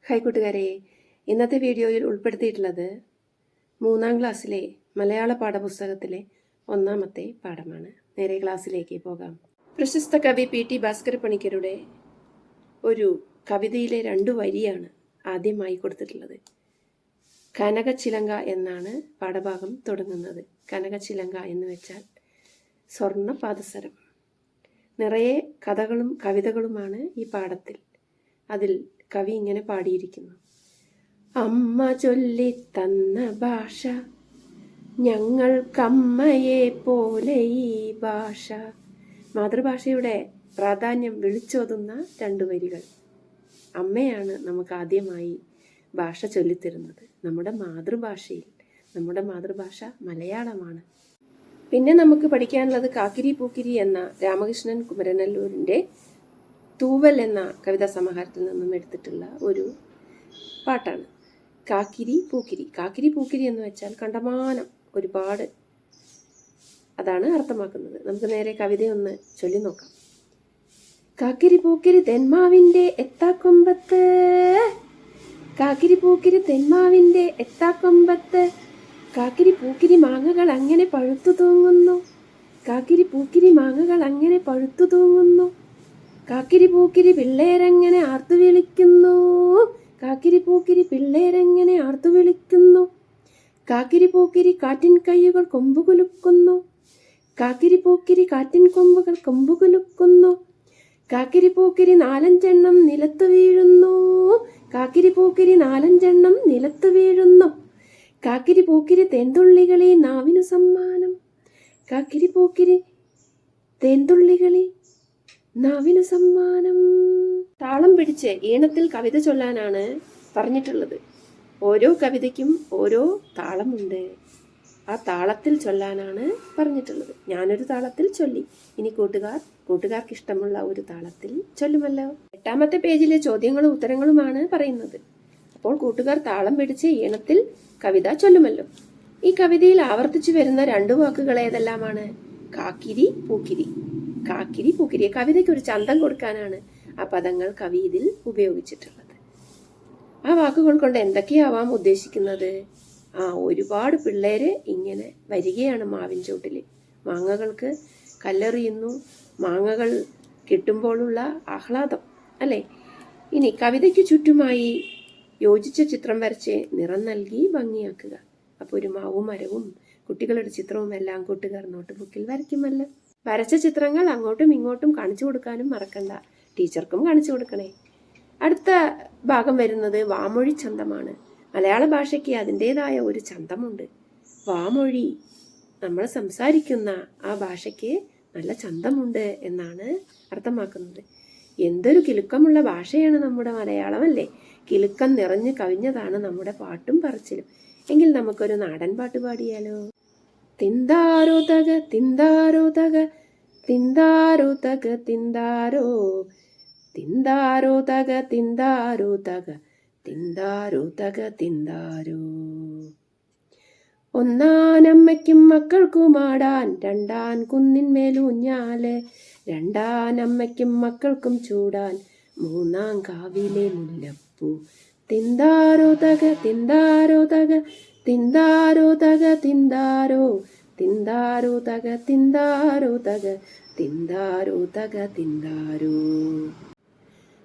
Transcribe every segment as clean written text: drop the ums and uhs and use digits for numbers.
Hi കൂട്ടുകാരെ, ഇന്നത്തെ വീഡിയോയിൽ ഉൾപ്പെടുത്തിയിട്ടുള്ളത് 3ാം ക്ലാസ്സിലെ മലയാള പാഠപുസ്തകത്തിലെ 1ാമത്തെ പാഠമാണ്. നേരെ ക്ലാസ്സിലേക്ക് പോകാം. പ്രശസ്ത കവി P.T. ഭാസ്കര പണിക്കരുടെ ഒരു കവിതയിലെ 2 വരിയാണ് ആദ്യമായി കൊടുത്തിട്ടുള്ളത്. കനകച്ചിലങ്ക എന്നാണ് പാഠഭാഗം തുടങ്ങുന്നത്. കനകച്ചിലങ്ക എന്ന് വെച്ചാൽ സ്വർണ്ണ പാദസരം. നിറയെ കഥകളും കവിതകളുമാണ് ഈ പാഠത്തിൽ. അതിൽ കവി ഇങ്ങനെ പാടിയിരിക്കുന്നു. അമ്മ ചൊല്ലിത്തന്ന ഭാഷ, ഞങ്ങൾക്കമ്മയെ പോലെ ഈ ഭാഷ. മാതൃഭാഷയുടെ പ്രാധാന്യം വിളിച്ചോതുന്ന 2 വരികൾ. അമ്മയാണ് നമുക്ക് ആദ്യമായി ഭാഷ ചൊല്ലിത്തരുന്നത്, നമ്മുടെ മാതൃഭാഷയിൽ. നമ്മുടെ മാതൃഭാഷ മലയാളമാണ്. പിന്നെ നമുക്ക് പഠിക്കാനുള്ളത് കാക്കിരി പൂക്കിരി എന്ന രാമകൃഷ്ണൻ കുമരനല്ലൂരിൻ്റെ തൂവൽ എന്ന കവിതാ സമാഹാരത്തിൽ നിന്നും എടുത്തിട്ടുള്ള ഒരു പാട്ടാണ്. കാക്കിരി പൂക്കിരി. കാക്കിരി പൂക്കിരി എന്ന് വെച്ചാൽ കണ്ടമാനം, ഒരുപാട്, അതാണ് അർത്ഥമാക്കുന്നത്. നമുക്ക് നേരെ കവിതയൊന്ന് ചൊല്ലി നോക്കാം. കാക്കിരി പൂക്കിരി തെന്മാവിൻ്റെ എത്താക്കൊമ്പത്ത്, കാക്കിരി പൂക്കിരി തെന്മാവിൻ്റെ എത്താക്കൊമ്പത്ത്, കാക്കിരി പൂക്കിരി മാങ്ങകൾ അങ്ങനെ പഴുത്തു തൂങ്ങുന്നു, കാക്കിരി പൂക്കിരി മാങ്ങകൾ അങ്ങനെ പഴുത്തു തൂങ്ങുന്നു, കാക്കിരി പൂക്കിരി പിള്ളേരെങ്ങനെ ആർത്തു വിളിക്കുന്നു, കാക്കിരി പൂക്കിരി പിള്ളേരെങ്ങനെ ആർത്തു വിളിക്കുന്നു, കാക്കിരി പൂക്കിരി കാറ്റിൻ കൈകൾ കൊമ്പുകുലുക്കുന്നു, കാക്കിരി പൂക്കിരി കാറ്റിൻ കൊമ്പുകൾ കൊമ്പുകുലുക്കുന്നു, കാക്കിരി പൂക്കിരി 4-5 നിലത്തു വീഴുന്നു, കാക്കിരി പൂക്കിരി 4-5 നിലത്തു വീഴുന്നു, കാക്കിരി പൂക്കിരി തേൻതുള്ളികളെ നാവിനു സമ്മാനം, കാക്കിരി പൂക്കിരി തേൻതുള്ളികളെ നാവിനു സമ്മാനം. താളം പിടിച്ച് ഈണത്തിൽ കവിത ചൊല്ലാനാണ് പറഞ്ഞിട്ടുള്ളത്. ഓരോ കവിതയ്ക്കും ഓരോ താളമുണ്ട്. ആ താളത്തിൽ ചൊല്ലാനാണ് പറഞ്ഞിട്ടുള്ളത്. ഞാനൊരു താളത്തിൽ ചൊല്ലി. ഇനി കൂട്ടുകാർക്ക് ഇഷ്ടമുള്ള ഒരു താളത്തിൽ ചൊല്ലുമല്ലോ. 8ാമത്തെ പേജിലെ ചോദ്യങ്ങളും ഉത്തരങ്ങളുമാണ് പറയുന്നത്. അപ്പോൾ കൂട്ടുകാർ താളം പിടിച്ച് ഈണത്തിൽ കവിത ചൊല്ലുമല്ലോ. ഈ കവിതയിൽ ആവർത്തിച്ചു വരുന്ന 2 വാക്കുകൾ ഏതെല്ലാമാണ്? കാക്കിരി പൂക്കിരി. കാക്കിരി പൂക്കിരി. കവിതയ്ക്ക് ഒരു ചന്തം കൊടുക്കാനാണ് ആ പദങ്ങൾ കവി ഇതിൽ ഉപയോഗിച്ചിട്ടുള്ളത്. ആ വാക്കുകൾ കൊണ്ട് എന്തൊക്കെയാവാം ഉദ്ദേശിക്കുന്നത്? ഒരുപാട് പിള്ളേര് ഇങ്ങനെ വരികയാണ് മാവിൻ ചോട്ടിൽ. മാങ്ങകൾക്ക് കല്ലെറിയുന്നു. മാങ്ങകൾ കിട്ടുമ്പോഴുള്ള ആഹ്ലാദം അല്ലേ? ഇനി കവിതയ്ക്ക് ചുറ്റുമായി യോജിച്ച ചിത്രം വരച്ച് നിറം നൽകി ഭംഗിയാക്കുക. അപ്പോൾ ഒരു മാവും മരവും കുട്ടികളുടെ ചിത്രവും എല്ലാം കൂട്ടുകാർ നോട്ട് ബുക്കിൽ വരയ്ക്കുമല്ലോ. വരച്ച ചിത്രങ്ങൾ അങ്ങോട്ടും ഇങ്ങോട്ടും കാണിച്ചു കൊടുക്കാനും മറക്കണ്ട. ടീച്ചർക്കും കാണിച്ചു കൊടുക്കണേ. അടുത്ത ഭാഗം വരുന്നത് വാമൊഴി ചന്തമാണ്. മലയാള ഭാഷയ്ക്ക് അതിൻ്റെതായ ഒരു ചന്തമുണ്ട്. വാമൊഴി, നമ്മൾ സംസാരിക്കുന്ന ആ ഭാഷയ്ക്ക് നല്ല ചന്തമുണ്ട് എന്നാണ് അർത്ഥമാക്കുന്നത്. എന്തൊരു കിലുക്കമുള്ള ഭാഷയാണ് നമ്മുടെ മലയാളം അല്ലേ? കിലുക്കം നിറഞ്ഞു കവിഞ്ഞതാണ് നമ്മുടെ പാട്ടും പറച്ചിലും. എങ്കിൽ നമുക്കൊരു നാടൻ പാട്ട് പാടിയാലോ? തിന്താരോ തക തിന്താരോ തക തിന്താരോ തക തിന്താരോ, തിന്താരോ തക തിന്താരോ തക തിന്താരോ തക തിന്താരോ. ഒന്നാനമ്മയ്ക്കും മക്കൾക്കുമാടാൻ 2 കുന്നിന്മേലൂഞ്ഞാല്, 2 മക്കൾക്കും ചൂടാൻ 3 കാവിലെ മുല്ലപ്പൂ. തിന്താരോ തക തിന്താരോ തക തിന്താരോ തക തിന്താരോ, തിന്താരോ തക തിന്താരോ തക തിന്താരോ തക തിന്താരോ.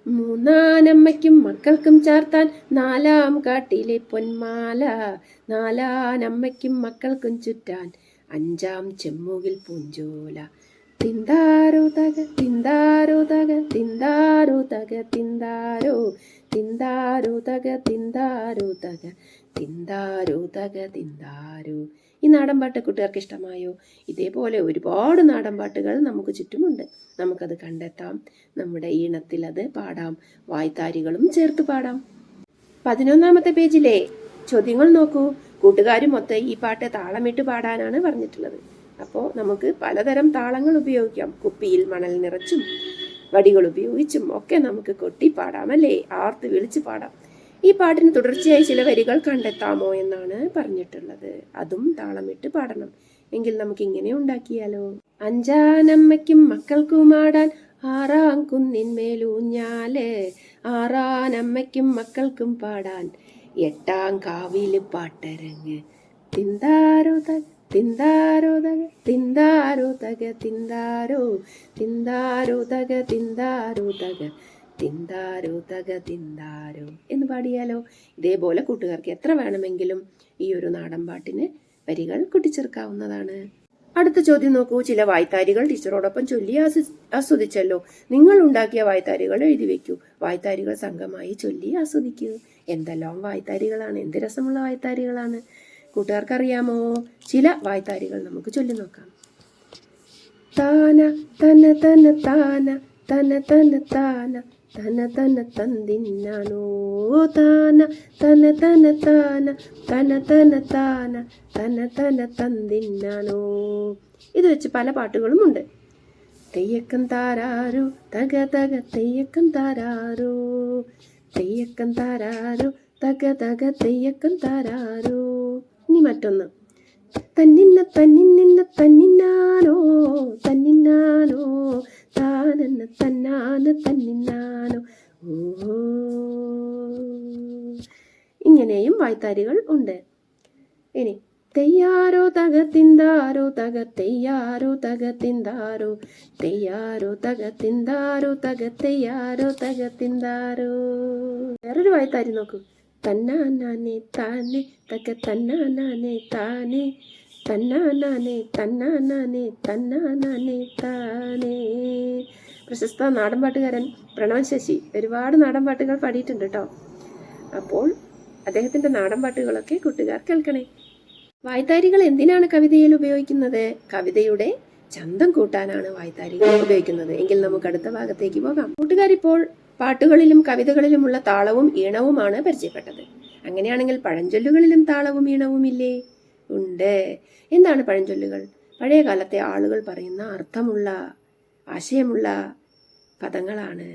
3 മക്കൾക്കും ചാർത്താൻ 4 കാട്ടിലെ പൊന്മാല, 4 മക്കൾക്കും ചുറ്റാൻ 5 ചെമ്മുകിൽ പൂഞ്ചോല. തിന്താരോ തക തിന്താരോ തക തിന്താരോ തക തിന്താരോ, തിന്താരോ തക തിന്താരോ തക തിന്താരോ തക തിന്താരോ. ഈ നാടൻ പാട്ട് കൂട്ടുകാർക്ക് ഇഷ്ടമായോ? ഇതേപോലെ ഒരുപാട് നാടൻ പാട്ടുകൾ നമുക്ക് ചുറ്റുമുണ്ട്. നമുക്കത് കണ്ടെത്താം. നമ്മുടെ ഈണത്തിൽ അത് പാടാം. വായ്ത്താരികളും ചേർത്ത് പാടാം. 11ാമത്തെ പേജിലെ ചോദ്യങ്ങൾ നോക്കൂ. കൂട്ടുകാരുമൊത്ത് ഈ പാട്ട് താളമിട്ട് പാടാനാണ് പറഞ്ഞിട്ടുള്ളത്. അപ്പോൾ നമുക്ക് പലതരം താളങ്ങൾ ഉപയോഗിക്കാം. കുപ്പിയിൽ മണൽ നിറച്ചും വടികൾ ഉപയോഗിച്ചും ഒക്കെ നമുക്ക് കൊട്ടി പാടാം അല്ലേ? ആർത്ത് വിളിച്ച് പാടാം. ഈ പാട്ടിന് തുടർച്ചയായി ചില വരികൾ കണ്ടെത്താമോ എന്നാണ് പറഞ്ഞിട്ടുള്ളത്. അതും താളമിട്ട് പാടണം. എങ്കിൽ നമുക്ക് ഇങ്ങനെ ഉണ്ടാക്കിയാലോ? 5 മക്കൾക്കുമാടാൻ ആറാം കുന്നിന്മേലൂഞ്ഞാല് ആറാനമ്മയ്ക്കും മക്കൾക്കും പാടാൻ എട്ടാം കാവില് പാട്ടരങ്ങ് തിന്താരോ തക തിന്താരോ തക തിന്താരോ തക തിന്താരോ തിന്താരോ തക തിന്താരോ തക തിന്താരോ തക തിന്താരോ എന്ന് പാടിയാലോ? ഇതേപോലെ കൂട്ടുകാർക്ക് എത്ര വേണമെങ്കിലും ഈ ഒരു നാടൻ പാട്ടിന് വരികൾ കൂട്ടിച്ചേർക്കാവുന്നതാണ്. അടുത്ത ചോദ്യം നോക്കൂ. ചില വായ്ത്താരികൾ ടീച്ചറോടൊപ്പം ചൊല്ലി ആസ്വദിച്ചല്ലോ. നിങ്ങൾ ഉണ്ടാക്കിയ വായ്ത്താരികൾ എഴുതി വെക്കൂ. വായ്ത്താരികൾ സംഘമായി ചൊല്ലി ആസ്വദിക്കൂ. എന്തെല്ലാം വായ്ത്താരികളാണ്, എന്ത് രസമുള്ള വായ്ത്താരികളാണ്. കൂട്ടുകാർക്കറിയാമോ? ചില വായ്ത്താരികൾ നമുക്ക് ചൊല്ലി നോക്കാം. താന തന തന താന തന തന താന തന തന തന്തിന്നാനോ താന തന തന താന തന തന താന തന തന തന്തിന്നാനോ. ഇത് വെച്ച് പല പാട്ടുകളും ഉണ്ട്. തെയ്യക്കം താരാരോ തക തക തെയ്യക്കം താരാരോ തെയ്യക്കം താരാരോ തക തക തെയ്യക്കം താരാരോ. ഇനി മറ്റൊന്ന്. തന്നിന്ന തന്നിന്ന തന്നിന്നാനോ തന്നിന്നാനോ താനന്ന തന്നാന തന്നിന്നാനോ. ഓ, ഇങ്ങനെയും വായ്ത്താരികൾ ഉണ്ട്. ഇനി തെയ്യാരോ തക തിന്താരോ തക തെയ്യാരോ തക തിന്താരോ തെയ്യാരോ തക തിന്താരോ തക തെയ്യാരോ തക തിന്താരോ. വേറൊരു വായ്ത്താരി നോക്കൂ. തന്നാനാനെ താനെ തക തന്നാനാനെ താനെ തന്നാനാനെ തന്നാനാനെ തന്നാനാനെ താനേ. പ്രശസ്ത നാടൻ പാട്ടുകാരൻ പ്രണവൻ ശശി ഒരുപാട് നാടൻ പാട്ടുകൾ പാടിയിട്ടുണ്ട് കേട്ടോ. അപ്പോൾ അദ്ദേഹത്തിന്റെ നാടൻ പാട്ടുകളൊക്കെ കൂട്ടുകാർ കേൾക്കണേ. വായ്ത്താരികൾ എന്തിനാണ് കവിതയിൽ ഉപയോഗിക്കുന്നത്? കവിതയുടെ ചന്തം കൂട്ടാനാണ് വായ്ത്താരികൾ ഉപയോഗിക്കുന്നത്. എങ്കിൽ നമുക്ക് അടുത്ത ഭാഗത്തേക്ക് പോകാം. കൂട്ടുകാരിപ്പോൾ പാട്ടുകളിലും കവിതകളിലുമുള്ള താളവും ഈണവുമാണ് പരിചയപ്പെട്ടത്. അങ്ങനെയാണെങ്കിൽ പഴഞ്ചൊല്ലുകളിലും താളവും ഈണവും ഇല്ലേ? ഉണ്ട്. എന്താണ് പഴഞ്ചൊല്ലുകൾ? പഴയ കാലത്തെ ആളുകൾ പറയുന്ന അർത്ഥമുള്ള ആശയമുള്ള പദങ്ങളാണ്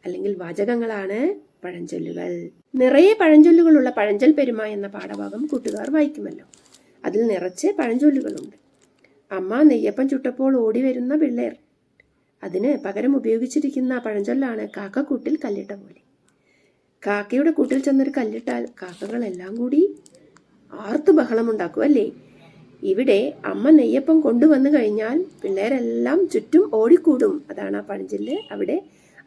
അല്ലെങ്കിൽ വാചകങ്ങളാണ് പഴഞ്ചൊല്ലുകൾ. നിറയെ പഴഞ്ചൊല്ലുകളുള്ള പഴഞ്ചൊൽ പെരുമ എന്ന പാഠഭാഗം കൂട്ടുകാർ വായിക്കുമല്ലോ. അതിൽ നിറച്ച് പഴഞ്ചൊല്ലുകളുണ്ട്. അമ്മ നെയ്യപ്പം ചുട്ടപ്പോൾ ഓടി വരുന്ന പിള്ളേർ, അതിന് പകരം ഉപയോഗിച്ചിരിക്കുന്ന പഴഞ്ചൊല്ലാണ് കാക്കക്കൂട്ടിൽ കല്ലിട്ട പോലെ. കാക്കയുടെ കൂട്ടിൽ ചെന്നൊരു കല്ലിട്ടാൽ കാക്കകളെല്ലാം കൂടി ആർത്തു ബഹളമുണ്ടാക്കും അല്ലേ? ഇവിടെ അമ്മ നെയ്യപ്പം കൊണ്ടുവന്നു കഴിഞ്ഞാൽ പിള്ളേരെല്ലാം ചുറ്റും ഓടിക്കൂടും. അതാണ് ആ പഴഞ്ചൊല്ല് അവിടെ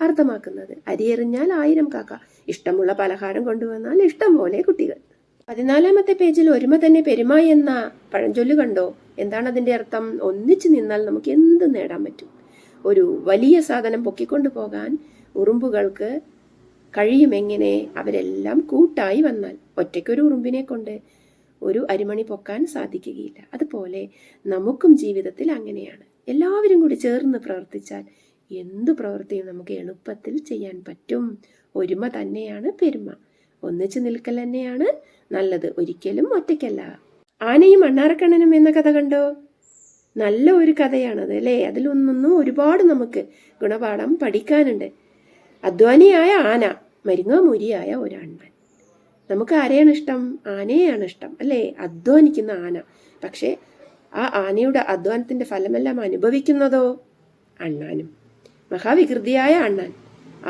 അർത്ഥമാക്കുന്നത്. അരിയെറിഞ്ഞാൽ 1000 കാക്ക, ഇഷ്ടമുള്ള പലഹാരം കൊണ്ടുവന്നാൽ ഇഷ്ടം പോലെ കുട്ടികൾ. 14ാമത്തെ പേജിൽ ഒരുമ തന്നെ പെരുമ എന്ന പഴഞ്ചൊല്ല് കണ്ടോ? എന്താണ് അതിന്റെ അർത്ഥം? ഒന്നിച്ചു നിന്നാൽ നമുക്ക് എന്ത് നേടാൻ പറ്റും. ഒരു വലിയ സാധനം പൊക്കിക്കൊണ്ടു പോകാൻ ഉറുമ്പുകൾക്ക് കഴിയുമെങ്ങനെ? അവരെല്ലാം കൂട്ടായി വന്നാൽ. ഒറ്റയ്ക്കൊരു ഉറുമ്പിനെ കൊണ്ട് ഒരു അരിമണി പൊക്കാൻ സാധിക്കുകയില്ല. അതുപോലെ നമുക്കും ജീവിതത്തിൽ അങ്ങനെയാണ്. എല്ലാവരും കൂടി ചേർന്ന് പ്രവർത്തിച്ചാൽ എന്തു പ്രവൃത്തിയും നമുക്ക് എളുപ്പത്തിൽ ചെയ്യാൻ പറ്റും. ഒരുമ തന്നെയാണ് പെരുമ. ഒന്നിച്ചു നിൽക്കൽ തന്നെയാണ് നല്ലത്, ഒരിക്കലും ഒറ്റയ്ക്കല്ല. ആനയും അണ്ണാറക്കണ്ണനും എന്ന കഥ കണ്ടോ? നല്ല ഒരു കഥയാണത് അല്ലേ? അതിലൊന്നും ഒരുപാട് നമുക്ക് ഗുണപാഠം പഠിക്കാനുണ്ട്. അധ്വാനിയായ ആന, മരുങ്ങാമൂരിയായ ഒരു അണ്ണൻ. നമുക്ക് ആരെയാണ് ഇഷ്ടം? ആനയെയാണ് ഇഷ്ടം അല്ലേ? അധ്വാനിക്കുന്ന ആന. പക്ഷേ ആ ആനയുടെ അധ്വാനത്തിന്റെ ഫലമെല്ലാം അനുഭവിക്കുന്നതോ അണ്ണാനും. മഹാവികൃതിയായ അണ്ണാൻ.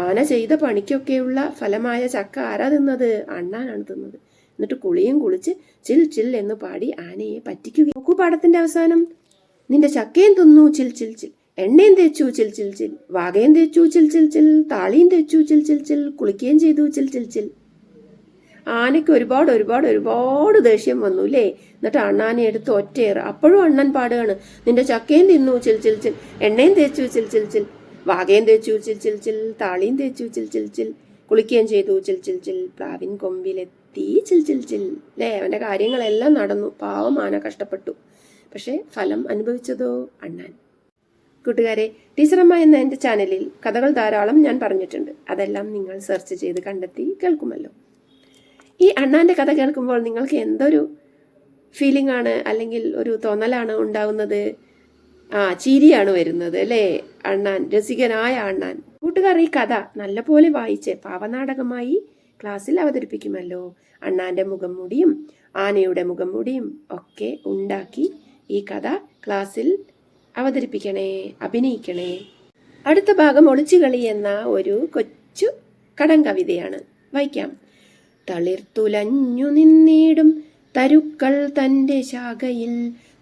ആന ചെയ്ത പണിക്കൊക്കെയുള്ള ഫലമായ ചക്ക ആരാ തിന്നത്? അണ്ണാനാണ് തിന്നത്. എന്നിട്ട് കുളിയും കുളിച്ച് ചിൽ ചിൽ എന്ന് പാടി ആനയെ പറ്റിക്കുക. നോക്കൂ പാഠത്തിന്റെ അവസാനം. നിന്റെ ചക്കയും തിന്നു ചിൽ ചിൽ ചിൽ, എണ്ണയും തേച്ചു ചിൽ ചിൽ ചിൽ, വാകയും തേച്ചു ചിൽ ചിൽ ചിൽ, താളിയും തേച്ചു ചിൽ ചിൽ ചിൽ, കുളിക്കുകയും ചെയ്തു ചിൽ ചിൽ ചിൽ. ആനയ്ക്ക് ഒരുപാട് ഒരുപാട് ഒരുപാട് ദേഷ്യം വന്നു അല്ലേ? എന്നിട്ട് അണ്ണാനെ എടുത്ത് ഒറ്റയേറ്. അപ്പോഴും അണ്ണൻ പാടുകയാണ്, നിന്റെ ചക്കയും തിന്നു ചിൽ ചിൽ ചിൽ, എണ്ണയും തേച്ചു ചിൽ ചിൽ ചിൽ, വാകയും തേച്ചു ചിൽ ചിൽ ചിൽ, താളിയും തേച്ചു ചിൽ ചിൽ ചിൽ, കുളിക്കുകയും ചെയ്തു ചിൽ ചിൽ ചിൽ, പ്ലാവിൻ കൊമ്പിലെത്തി ചിൽ ചിൽ ചിൽ. അല്ലേ? അവന്റെ കാര്യങ്ങളെല്ലാം നടന്നു. പാവം ആന കഷ്ടപ്പെട്ടു. പക്ഷെ ഫലം അനുഭവിച്ചതോ അണ്ണാൻ. കൂട്ടുകാരെ, ടീച്ചറമ്മ എന്ന എൻ്റെ ചാനലിൽ കഥകൾ ധാരാളം ഞാൻ പറഞ്ഞിട്ടുണ്ട്. അതെല്ലാം നിങ്ങൾ സെർച്ച് ചെയ്ത് കണ്ടെത്തി കേൾക്കുമല്ലോ. ഈ അണ്ണാന്റെ കഥ കേൾക്കുമ്പോൾ നിങ്ങൾക്ക് എന്തൊരു ഫീലിംഗ് ആണ് അല്ലെങ്കിൽ ഒരു തോന്നലാണ് ഉണ്ടാകുന്നത്? ചിരിയാണ് വരുന്നത് അല്ലേ? അണ്ണാൻ, രസികനായ അണ്ണാൻ. കൂട്ടുകാർ ഈ കഥ നല്ലപോലെ വായിച്ച് പാവനാടകമായി ക്ലാസ്സിൽ അവതരിപ്പിക്കുമല്ലോ. അണ്ണാന്റെ മുഖം മൂടിയും ആനയുടെ മുഖം മൂടിയും ഒക്കെ ഉണ്ടാക്കി ഈ കഥ ക്ലാസ്സിൽ അവതരിപ്പിക്കണേ, അഭിനയിക്കണേ. അടുത്ത ഭാഗം ഒളിച്ചുകളി എന്ന ഒരു കൊച്ചു കടങ്കവിതയാണ്. വായിക്കാം. തളിർത്തുലഞ്ഞു നിന്നിടും തരുക്കൾ തൻ്റെ ശാഖയിൽ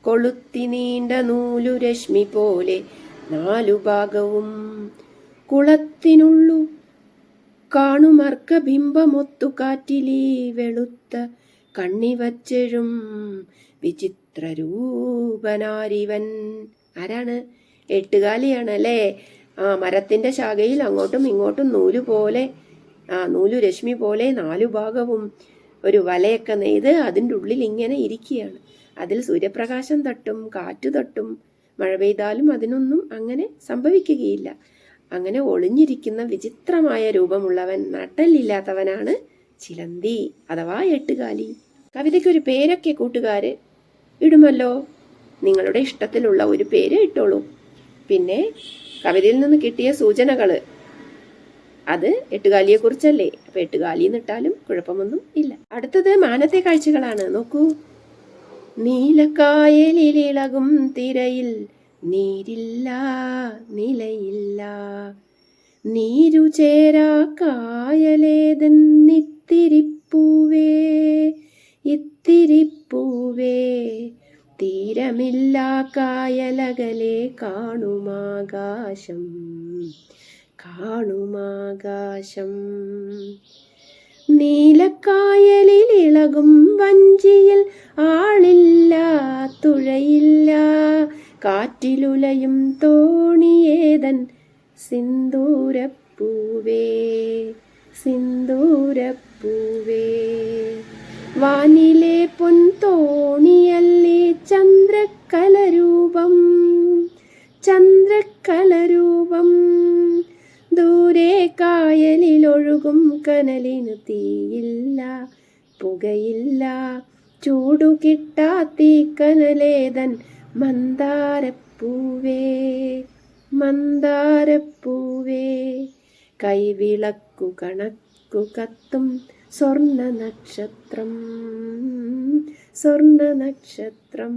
കൊളുത്തി നീണ്ട നൂലു രശ്മി പോലെ നാലു ഭാഗവും കുളത്തിനുള്ളു കാണുമർക്ക ബിംബമൊത്തു കാറ്റിലീ വെളുത്ത കണ്ണിവച്ചെഴും വിചിത്രരൂപനാരിവൻ. ആരാണ്? എട്ടുകാലിയാണ് അല്ലേ? മരത്തിന്റെ ശാഖയിൽ അങ്ങോട്ടും ഇങ്ങോട്ടും നൂലു രശ്മി പോലെ നാലു ഭാഗവും ഒരു വലയൊക്കെ നെയ്ത് അതിൻ്റെ ഉള്ളിൽ ഇങ്ങനെ ഇരിക്കുകയാണ്. അതിൽ സൂര്യപ്രകാശം തട്ടും കാറ്റു തട്ടും മഴ പെയ്താലും അതിനൊന്നും അങ്ങനെ സംഭവിക്കുകയില്ല. അങ്ങനെ ഒളിഞ്ഞിരിക്കുന്ന വിചിത്രമായ രൂപമുള്ളവൻ, നട്ടലില്ലാത്തവനാണ് ചിലന്തി അഥവാ എട്ടുകാലി. കവിതയ്ക്കൊരു പേരൊക്കെ കൂട്ടുകാര് ഇടുമല്ലോ. നിങ്ങളുടെ ഇഷ്ടത്തിലുള്ള ഒരു പേര് ഇട്ടോളൂ. പിന്നെ കവിതയിൽ നിന്ന് കിട്ടിയ സൂചനകള് അത് എട്ടുകാലിയെ കുറിച്ചല്ലേ, അപ്പൊ എട്ടുകാലി എന്നിട്ടാലും കുഴപ്പമൊന്നും ഇല്ല. അടുത്തത് മാനത്തെ കാഴ്ചകളാണ്. നോക്കൂ. നീലക്കായലിളകും തിരയിൽ നീരില്ല നിലയില്ല, നീരു ചേരാ കായലേതെന്നിത്തിരിപ്പൂവേ ഇത്തിരിപ്പൂവേ, തീരമില്ല കായലകലെ കാണുമാകാശം കാണുമാകാശം. നീലക്കായലിൽ ഇളകും വഞ്ചിയിൽ ആളില്ല തുഴയില്ല, കാറ്റിലുലയും തോണിയേതൻ സിന്ദൂരപ്പൂവേ സിന്ദൂരപ്പൂവേ, വാനിലെ പൊൻതോണിയല്ലേ ചന്ദ്രക്കലരൂപം ചന്ദ്രക്കലരൂപം, ദൂരെ കായലിലൊഴുകും കനലിനു തീയില്ല പുകയില്ല, ചൂടു കിട്ടാത്തീ കനലേതൻ മന്ദാരപ്പൂവേ മന്ദാരപ്പൂവേ, കൈവിളക്കു കണക്കു കത്തും സ്വർണ്ണ നക്ഷത്രം സ്വർണ്ണ നക്ഷത്രം.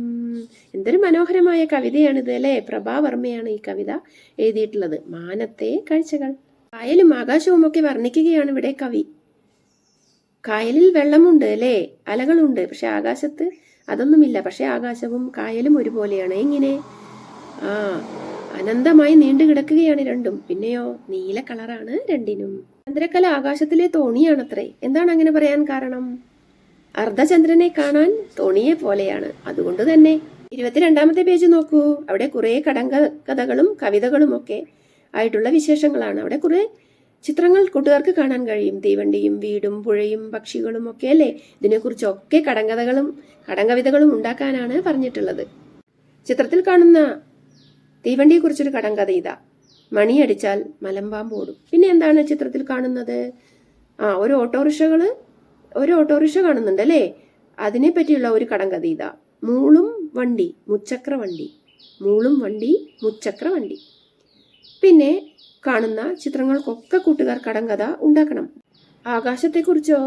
എന്തൊരു മനോഹരമായ കവിതയാണിത് അല്ലേ? പ്രഭാവർമ്മയാണ് ഈ കവിത എഴുതിയിട്ടുള്ളത്. മാനത്തെ കാഴ്ചകൾ. കായലും ആകാശവും ഒക്കെ വർണ്ണിക്കുകയാണ് ഇവിടെ കവി. കായലിൽ വെള്ളമുണ്ട് അല്ലേ, അലകളുണ്ട്. പക്ഷെ ആകാശത്ത് അതൊന്നുമില്ല. പക്ഷെ ആകാശവും കായലും ഒരുപോലെയാണ്. എങ്ങനെ? അനന്തമായി നീണ്ടു കിടക്കുകയാണ് രണ്ടും. പിന്നെയോ നീല കളറാണ് രണ്ടിനും. ചന്ദ്രക്കല ആകാശത്തിലെ തോണിയാണത്രേ. എന്താണ് അങ്ങനെ പറയാൻ കാരണം? അർദ്ധചന്ദ്രനെ കാണാൻ തോണിയെ പോലെയാണ്. അതുകൊണ്ട് തന്നെ 22ാമത്തെ പേജ് നോക്കൂ. അവിടെ കുറെ കഥകളും കവിതകളും ഒക്കെ ആയിട്ടുള്ള വിശേഷങ്ങളാണ്. അവിടെ കുറെ ചിത്രങ്ങൾ കൂട്ടുകാർക്ക് കാണാൻ കഴിയും. തീവണ്ടിയും വീടും പുഴയും പക്ഷികളും ഒക്കെ അല്ലേ. ഇതിനെക്കുറിച്ചൊക്കെ കടങ്കവിതകളും ഉണ്ടാക്കാനാണ് പറഞ്ഞിട്ടുള്ളത്. ചിത്രത്തിൽ കാണുന്ന തീവണ്ടിയെ കുറിച്ചൊരു കടങ്കഥ ഇതാ. മണിയടിച്ചാൽ മലമ്പാമ്പ് ഓടും. പിന്നെ എന്താണ് ചിത്രത്തിൽ കാണുന്നത്? ഒരു ഓട്ടോറിക്ഷ കാണുന്നുണ്ട് അല്ലേ. അതിനെ പറ്റിയുള്ള ഒരു കടങ്കഥ ഇതാ. മൂളും വണ്ടി മുച്ചക്ര വണ്ടി, മൂളും വണ്ടി മുച്ചക്ര വണ്ടി. പിന്നെ കാണുന്ന ചിത്രങ്ങൾക്കൊക്കെ കൂട്ടുകാർ കടങ്കഥ ഉണ്ടാക്കണം. ആകാശത്തെക്കുറിച്ചോ?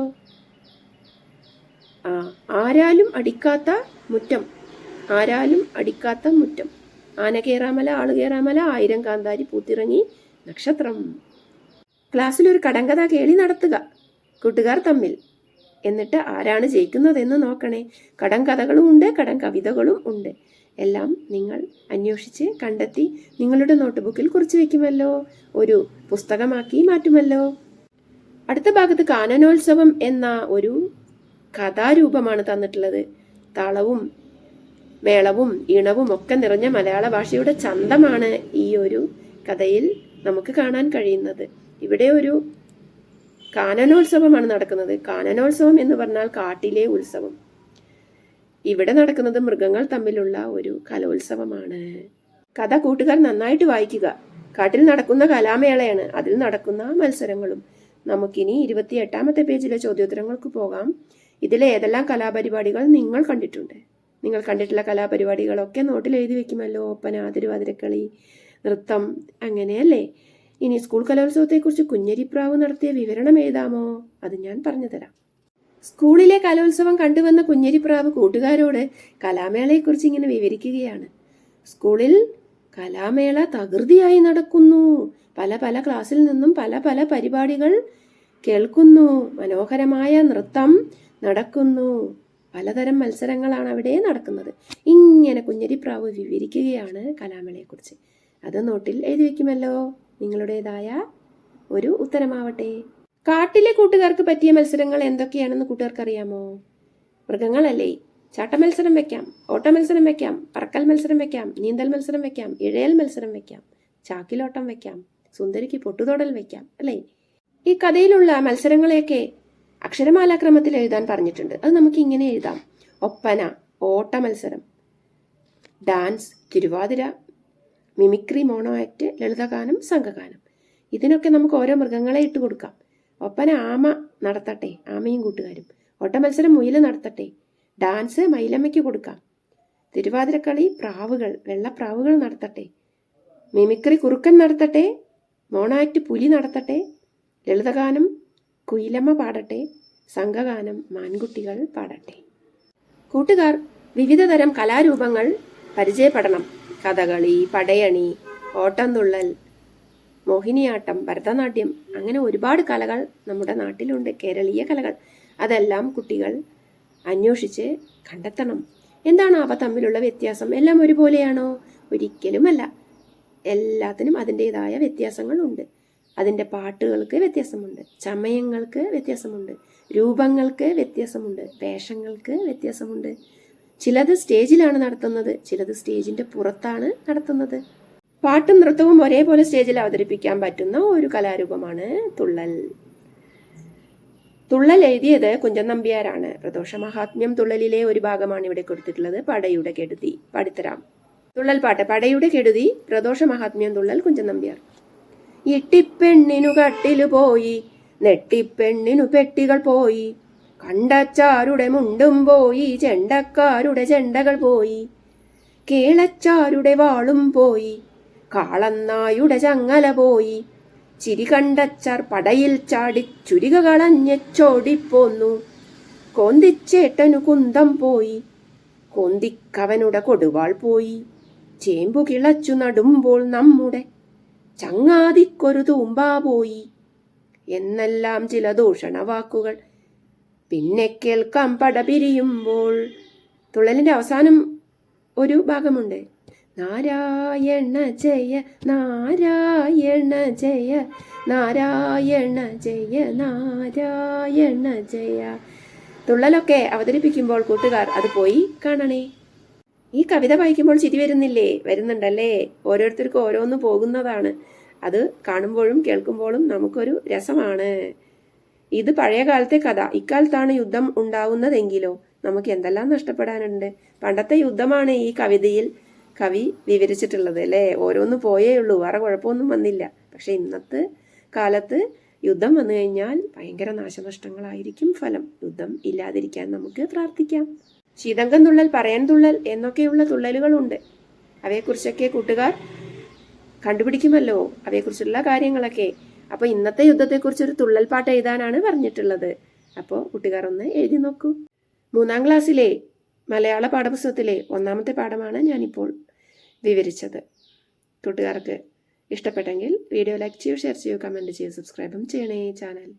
ആരാലും അടിക്കാത്ത മുറ്റം, ആരാലും അടിക്കാത്ത മുറ്റം, ആന കേറാമല ആള് കേറാമല, 1000 കാന്താരി പൂത്തിറങ്ങി നക്ഷത്രം. ക്ലാസ്സിലൊരു കടങ്കഥ കേളി നടത്തുക കൂട്ടുകാർ തമ്മിൽ. എന്നിട്ട് ആരാണ് ജയിക്കുന്നതെന്ന് നോക്കണേ. കടങ്കഥകളും ഉണ്ട്, കടങ്കവിതകളും ഉണ്ട്. എല്ലാം നിങ്ങൾ അന്വേഷിച്ച് കണ്ടെത്തി നിങ്ങളുടെ നോട്ട്ബുക്കിൽ കുറിച്ച് വെക്കുമല്ലോ, ഒരു പുസ്തകമാക്കി മാറ്റുമല്ലോ. അടുത്ത ഭാഗത്ത് കാനനോത്സവം എന്ന ഒരു കഥാരൂപമാണ് തന്നിട്ടുള്ളത്. താളവും മേളവും ഈണവും ഒക്കെ നിറഞ്ഞ മലയാള ഭാഷയുടെ ചന്തമാണ് ഈ ഒരു കഥയിൽ നമുക്ക് കാണാൻ കഴിയുന്നത്. ഇവിടെ ഒരു കാനനോത്സവമാണ് നടക്കുന്നത്. കാനനോത്സവം എന്ന് പറഞ്ഞാൽ കാട്ടിലെ ഉത്സവം. ഇവിടെ നടക്കുന്നത് മൃഗങ്ങൾ തമ്മിലുള്ള ഒരു കലോത്സവമാണ്. കഥ കൂട്ടുകാർ നന്നായിട്ട് വായിക്കുക. കാട്ടിൽ നടക്കുന്ന കലാമേളയാണ്, അതിൽ നടക്കുന്ന മത്സരങ്ങളും. നമുക്കിനി 28ാമത്തെ പേജിലെ ചോദ്യോത്തരങ്ങൾക്ക് പോകാം. ഇതിലെ ഏതെല്ലാം കലാപരിപാടികൾ നിങ്ങൾ കണ്ടിട്ടുണ്ട്? നിങ്ങൾ കണ്ടിട്ടുള്ള കലാപരിപാടികളൊക്കെ നോട്ടിൽ എഴുതി വെക്കുമല്ലോ. ഒപ്പന, തിരുവാതിരക്കളി, നൃത്തം, അങ്ങനെയല്ലേ. ഇനി സ്കൂൾ കലോത്സവത്തെക്കുറിച്ച് കുഞ്ഞരിപ്രാവ് നടത്തിയ വിവരണം എഴുതാമോ? അത് ഞാൻ പറഞ്ഞു തരാം. സ്കൂളിലെ കലോത്സവം കണ്ടുവന്ന കുഞ്ഞരിപ്രാവ് കൂട്ടുകാരോട് കലാമേളയെക്കുറിച്ച് ഇങ്ങനെ വിവരിക്കുകയാണ്. സ്കൂളിൽ കലാമേള തകൃതിയായി നടക്കുന്നു. പല പല ക്ലാസ്സിൽ നിന്നും പല പല പരിപാടികൾ കേൾക്കുന്നു. മനോഹരമായ നൃത്തം നടക്കുന്നു. പലതരം മത്സരങ്ങളാണ് അവിടെ നടക്കുന്നത്. ഇങ്ങനെ കുഞ്ഞരിപ്രാവ് വിവരിക്കുകയാണ് കലാമേളയെക്കുറിച്ച്. അത് നോട്ടിൽ എഴുതി വയ്ക്കുമല്ലോ. നിങ്ങളുടേതായ ഒരു ഉത്തരമാവട്ടെ. കാട്ടിലെ കൂട്ടുകാർക്ക് പറ്റിയ മത്സരങ്ങൾ എന്തൊക്കെയാണെന്ന് കൂട്ടുകാർക്ക് അറിയാമോ? മൃഗങ്ങളല്ലേ? ചാട്ട മത്സരം വെക്കാം, ഓട്ട മത്സരം വെക്കാം, പറക്കൽ മത്സരം വെക്കാം, നീന്തൽ മത്സരം വെക്കാം, ഇഴയൽ മത്സരം വെക്കാം, ചാക്കിലോട്ടം വെക്കാം, സുന്ദരിക്ക് പൊട്ടുതൊടൽ വെക്കാം, അല്ലേ? ഈ കഥയിലുള്ള മത്സരങ്ങളെയൊക്കെ അക്ഷരമാലാക്രമത്തിൽ എഴുതാൻ പറഞ്ഞിട്ടുണ്ട്. അത് നമുക്ക് ഇങ്ങനെ എഴുതാം: ഒപ്പന, ഓട്ട മത്സരം, dance, Thiruvathira, mimicry, mono act, ലളിതഗാനം, സംഘഗാനം. ഇതിനൊക്കെ നമുക്ക് ഓരോ മൃഗങ്ങളെ ഇട്ട് കൊടുക്കാം. ഒപ്പന ആമ നടത്തട്ടെ, ആമയും കൂട്ടുകാരും. ഓട്ട മത്സരം മുയൽ നടത്തട്ടെ. ഡാൻസ് മയിലമ്മയ്ക്ക് കൊടുക്കാം. തിരുവാതിരക്കളി പ്രാവുകൾ, വെള്ളപ്രാവുകൾ നടത്തട്ടെ. മിമിക്രി കുറുക്കൻ നടത്തട്ടെ. മോണോ ആക്ട് പുലി നടത്തട്ടെ. ലളിതഗാനം കുയിലമ്മ പാടട്ടെ. സംഘഗാനം മാൻകുട്ടികൾ പാടട്ടെ. കൂട്ടുകാർ വിവിധതരം കലാരൂപങ്ങൾ പരിചയപ്പെടണം. കഥകളി, പടയണി, ഓട്ടംതുള്ളൽ, മോഹിനിയാട്ടം, ഭരതനാട്യം, അങ്ങനെ ഒരുപാട് കലകൾ നമ്മുടെ നാട്ടിലുണ്ട്, കേരളീയ കലകൾ. അതെല്ലാം കുട്ടികൾ അന്വേഷിച്ച് കണ്ടെത്തണം. എന്താണ് അവ തമ്മിലുള്ള വ്യത്യാസം? എല്ലാം ഒരുപോലെയാണോ? ഒരിക്കലുമല്ല. എല്ലാത്തിനും അതിൻ്റെതായ വ്യത്യാസങ്ങളുണ്ട്. അതിൻ്റെ പാട്ടുകൾക്ക് വ്യത്യാസമുണ്ട്, ചമയങ്ങൾക്ക് വ്യത്യാസമുണ്ട്, രൂപങ്ങൾക്ക് വ്യത്യാസമുണ്ട്, വേഷങ്ങൾക്ക് വ്യത്യാസമുണ്ട്. ചിലത് സ്റ്റേജിലാണ് നടത്തുന്നത്, ചിലത് സ്റ്റേജിൻ്റെ പുറത്താണ് നടത്തുന്നത്. പാട്ടും നൃത്തവും ഒരേപോലെ സ്റ്റേജിൽ അവതരിപ്പിക്കാൻ പറ്റുന്ന ഒരു കലാരൂപമാണ് തുള്ളൽ. തുള്ളൽ എഴുതിയത് കുഞ്ചൻ നമ്പ്യാരാണ്. പ്രദോഷ മഹാത്മ്യം തുള്ളലിലെ ഒരു ഭാഗമാണ് ഇവിടെ കൊടുത്തിട്ടുള്ളത്. പടയുടെ കെടുതി പാടിത്തരാം. തുള്ളൽ പാട്ട്. പടയുടെ കെടുതി, പ്രദോഷ മഹാത്മ്യം, തുള്ളൽ, കുഞ്ചൻ നമ്പ്യാർ. ഇട്ടിപ്പെണ്ണിനു കട്ടിലു പോയി, നെട്ടിപ്പെണ്ണിനു പെട്ടികൾ പോയി, കണ്ടച്ചാരുടെ മുണ്ടും പോയി, ചെണ്ടക്കാരുടെ ചെണ്ടകൾ പോയി, കേളച്ചാരുടെ വാളും പോയി, കാളന്നായുടെ ചങ്ങല പോയി, ചിരി കണ്ടച്ചാർ പടയിൽ ചാടി ചുരിക കളഞ്ഞോടിപ്പോന്നു, കോന്തിച്ചേട്ടനു കുന്തം പോയി, കോന്തിക്കവനുടെ കൊടുവാൾ പോയി, ചേമ്പു കിളച്ചു നടുമ്പോൾ നമ്മുടെ ചങ്ങാതിക്കൊരു തൂമ്പാ പോയി എന്നെല്ലാം ചില ദൂഷണവാക്കുകൾ പിന്നെ കേൾക്കാം പട പിരിയുമ്പോൾ. തുള്ളലിന്റെ അവസാനം ഒരു ഭാഗമുണ്ട്. നാരായണ ജയ നാരായണ ജയ നാരായണ ജയ നാരായണ ജയ. തുള്ളലൊക്കെ അവതരിപ്പിക്കുമ്പോൾ കൂട്ടുകാർ അത് പോയി കാണണേ. ഈ കവിത വായിക്കുമ്പോൾ ചിരി വരുന്നില്ലേ? വരുന്നുണ്ടല്ലേ? ഓരോരുത്തർക്കും ഓരോന്ന് പോകുന്നതാണ്. അത് കാണുമ്പോഴും കേൾക്കുമ്പോഴും നമുക്കൊരു രസമാണ്. ഇത് പഴയ കാലത്തെ കഥ. ഇക്കാലത്താണ് യുദ്ധം ഉണ്ടാവുന്നതെങ്കിലോ നമുക്ക് എന്തെല്ലാം നഷ്ടപ്പെടാനുണ്ട്. പണ്ടത്തെ യുദ്ധമാണ് ഈ കവിതയിൽ കവി വിവരിച്ചിട്ടുള്ളത്, അല്ലേ? ഓരോന്ന് പോയേ ഉള്ളൂ, വേറെ കുഴപ്പമൊന്നും വന്നില്ല. പക്ഷെ ഇന്നത്തെ കാലത്ത് യുദ്ധം വന്നു കഴിഞ്ഞാൽ ഭയങ്കര നാശനഷ്ടങ്ങളായിരിക്കും ഫലം. യുദ്ധം ഇല്ലാതിരിക്കാൻ നമുക്ക് പ്രാർത്ഥിക്കാം. ശീതങ്കം തുള്ളൽ, പറയാൻ തുള്ളൽ എന്നൊക്കെയുള്ള തുള്ളലുകളുണ്ട്. അവയെക്കുറിച്ചൊക്കെ കൂട്ടുകാർ കണ്ടുപിടിക്കുമല്ലോ, അവയെക്കുറിച്ചുള്ള കാര്യങ്ങളൊക്കെ. അപ്പോൾ ഇന്നത്തെ യുദ്ധത്തെക്കുറിച്ചൊരു തുള്ളൽ പാട്ട് എഴുതാനാണ് പറഞ്ഞിട്ടുള്ളത്. അപ്പോൾ കൂട്ടുകാർ ഒന്ന് എഴുതി നോക്കൂ. 3ാം ക്ലാസ്സിലെ മലയാള പാഠപുസ്തകത്തിലെ 1ാമത്തെ പാഠമാണ് ഞാനിപ്പോൾ വിവരിച്ചത്. കൂട്ടുകാർക്ക് ഇഷ്ടപ്പെട്ടെങ്കിൽ വീഡിയോ ലൈക്ക് ചെയ്യൂ, ഷെയർ ചെയ്യൂ, കമൻറ്റ് ചെയ്യൂ, സബ്സ്ക്രൈബും ചെയ്യണേ ചാനൽ.